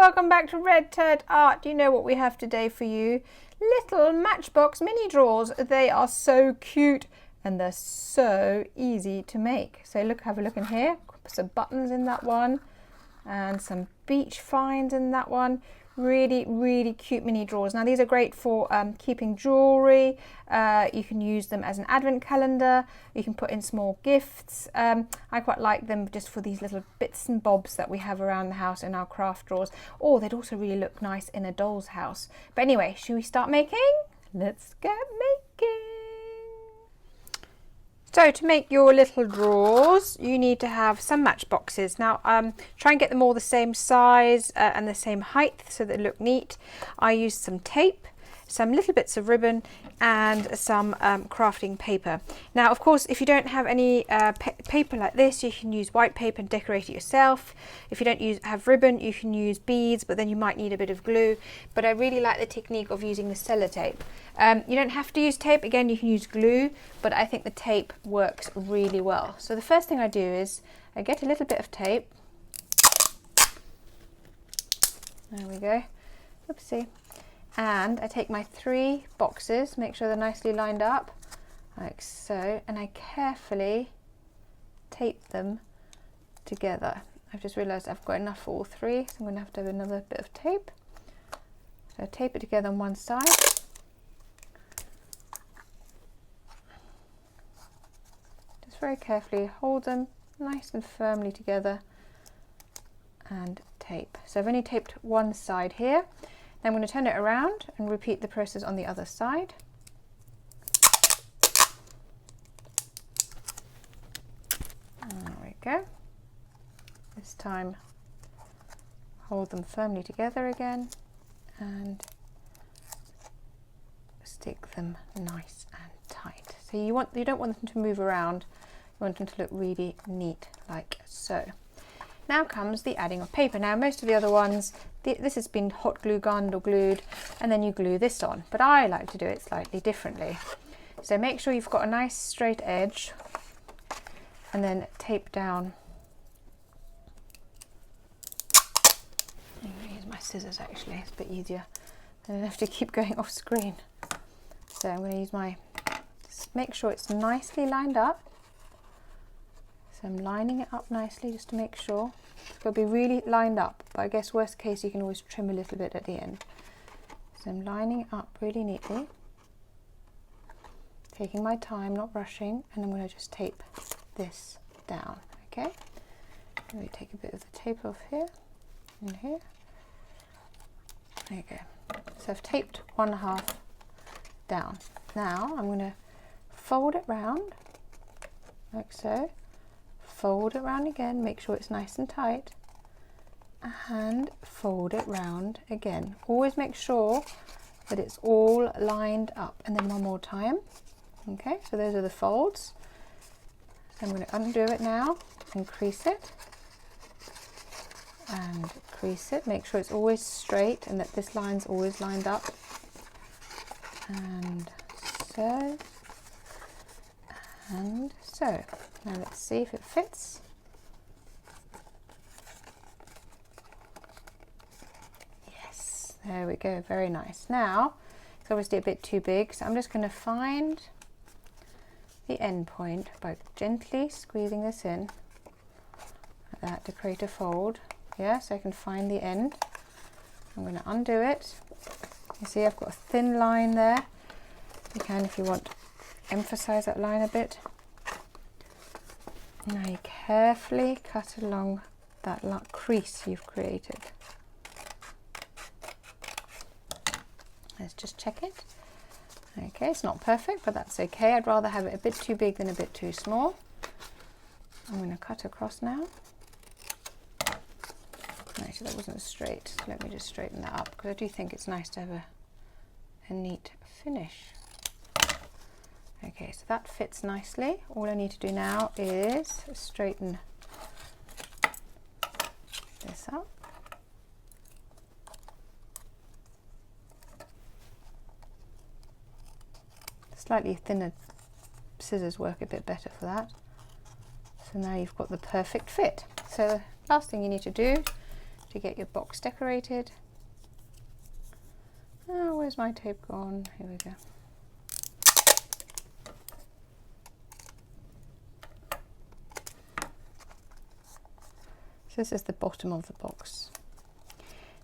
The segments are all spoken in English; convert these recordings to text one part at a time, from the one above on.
welcome back to Red Turd Art. Do you know what we have today for you? Little Matchbox mini drawers. They are so cute and they're so easy to make. So look, have a look in here. Put some buttons in that one and some beach finds in that one. Really, really cute mini drawers. Now these are great for keeping jewellery. You can use them as an advent calendar. You can put in small gifts. I quite like them just for these little bits and bobs that we have around the house in our craft drawers. Or they'd also really look nice in a doll's house. But anyway, should we start making? Let's get making. So to make your little drawers, you need to have some matchboxes. Now try and get them all the same size and the same height so they look neat. I used some tape, some little bits of ribbon and some crafting paper. Now of course if you don't have any paper like this, you can use white paper and decorate it yourself. If you don't have ribbon, you can use beads, but then you might need a bit of glue. But I really like the technique of using the sellotape. You don't have to use tape, again you can use glue, but I think the tape works really well. So the first thing I do is I get a little bit of tape. There we go. Oopsie. And I take my 3 boxes, make sure they're nicely lined up, like so, and I carefully tape them together. I've just realised I've got enough for all 3, so I'm going to have another bit of tape. So I tape it together on one side. Just very carefully hold them nice and firmly together and tape. So I've only taped one side here. I'm going to turn it around and repeat the process on the other side. There we go. This time hold them firmly together again and stick them nice and tight. So you don't want them to move around, you want them to look really neat like so. Now comes the adding of paper. Now most of the other ones, this has been hot glue gunned or glued and then you glue this on, but I like to do it slightly differently. So make sure you've got a nice straight edge and then tape down. I'm going to use my scissors actually, it's a bit easier. I don't have to keep going off screen. So I'm going to use just make sure it's nicely lined up. So I'm lining it up nicely just to make sure. It's got to be really lined up, but I guess worst case you can always trim a little bit at the end. So I'm lining it up really neatly, taking my time, not rushing, and I'm going to just tape this down, okay? Let me take a bit of the tape off here and here. There you go. So I've taped one half down. Now I'm going to fold it round like so. Fold it round again, make sure it's nice and tight, and fold it round again. Always make sure that it's all lined up, and then one more time. Okay, so those are the folds. So I'm going to undo it now and crease it and crease it. Make sure it's always straight and that this line's always lined up, and so and so. Now let's see if it fits. Yes, there we go, very nice. Now it's obviously a bit too big, so I'm just going to find the end point by gently squeezing this in like that to create a fold. Yeah, so I can find the end. I'm going to undo it. You see I've got a thin line there. You can, if you want, emphasize that line a bit. Now you carefully cut along that crease you've created. Let's just check it. Okay, it's not perfect, but that's okay. I'd rather have it a bit too big than a bit too small. I'm going to cut across now. Actually, that wasn't straight. Let me just straighten that up, because I do think it's nice to have a neat finish. Okay, so that fits nicely. All I need to do now is straighten this up. Slightly thinner scissors work a bit better for that. So now you've got the perfect fit. So the last thing you need to do to get your box decorated. Oh, where's my tape gone? Here we go. So this is the bottom of the box.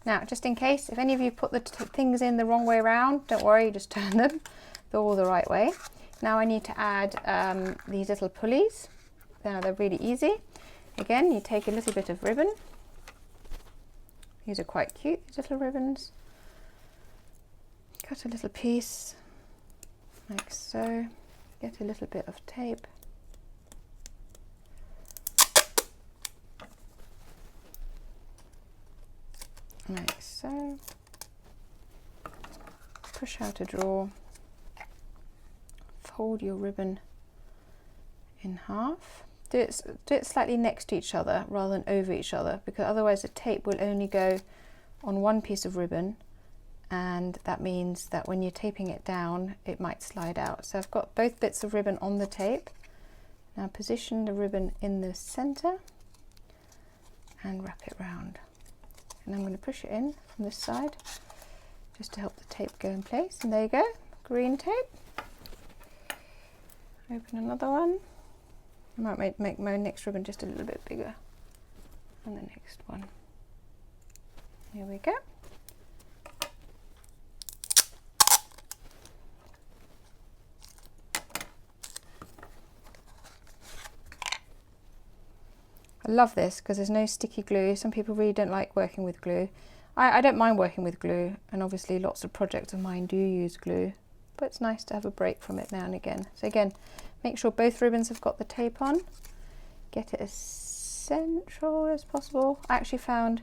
Now, just in case, if any of you put the things in the wrong way around, don't worry, just turn them. They're all the right way. Now I need to add these little pulleys. Now they're really easy. Again, you take a little bit of ribbon. These are quite cute, these little ribbons. Cut a little piece, like so. Get a little bit of tape. Like so. Push out a drawer. Fold your ribbon in half. Do it slightly next to each other rather than over each other, because otherwise the tape will only go on one piece of ribbon, and that means that when you're taping it down it might slide out. So I've got both bits of ribbon on the tape. Now position the ribbon in the center and wrap it round. And I'm going to push it in from this side just to help the tape go in place. And there you go, green tape. Open another one. I might make my next ribbon just a little bit bigger. And the next one. Here we go. I love this because there's no sticky glue. Some people really don't like working with glue. I don't mind working with glue, and obviously lots of projects of mine do use glue, but it's nice to have a break from it now and again. So again, make sure both ribbons have got the tape on. Get it as central as possible. I actually found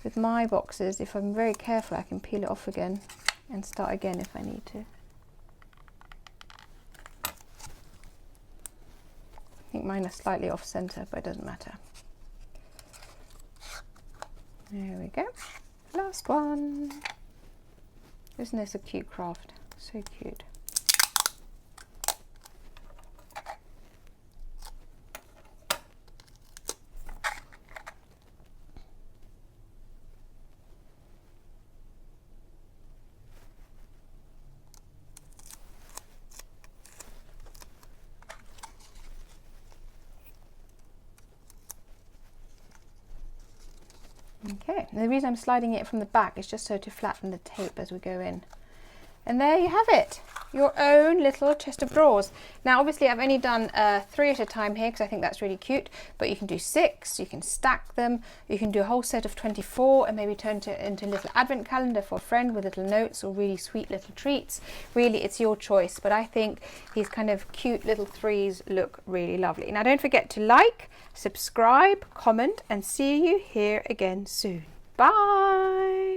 with my boxes, if I'm very careful, I can peel it off again and start again if I need to. I think mine are slightly off center, but it doesn't matter. There we go. Last one. Isn't this a cute craft? So cute. Okay, and the reason I'm sliding it from the back is just so to flatten the tape as we go in. And there you have it, your own little chest of drawers. Now obviously I've only done 3 at a time here because I think that's really cute, but you can do 6, you can stack them, you can do a whole set of 24 and maybe turn it into a little advent calendar for a friend with little notes or really sweet little treats. Really, it's your choice, but I think these kind of cute little 3s look really lovely. Now don't forget to like, subscribe, comment, and see you here again soon. Bye!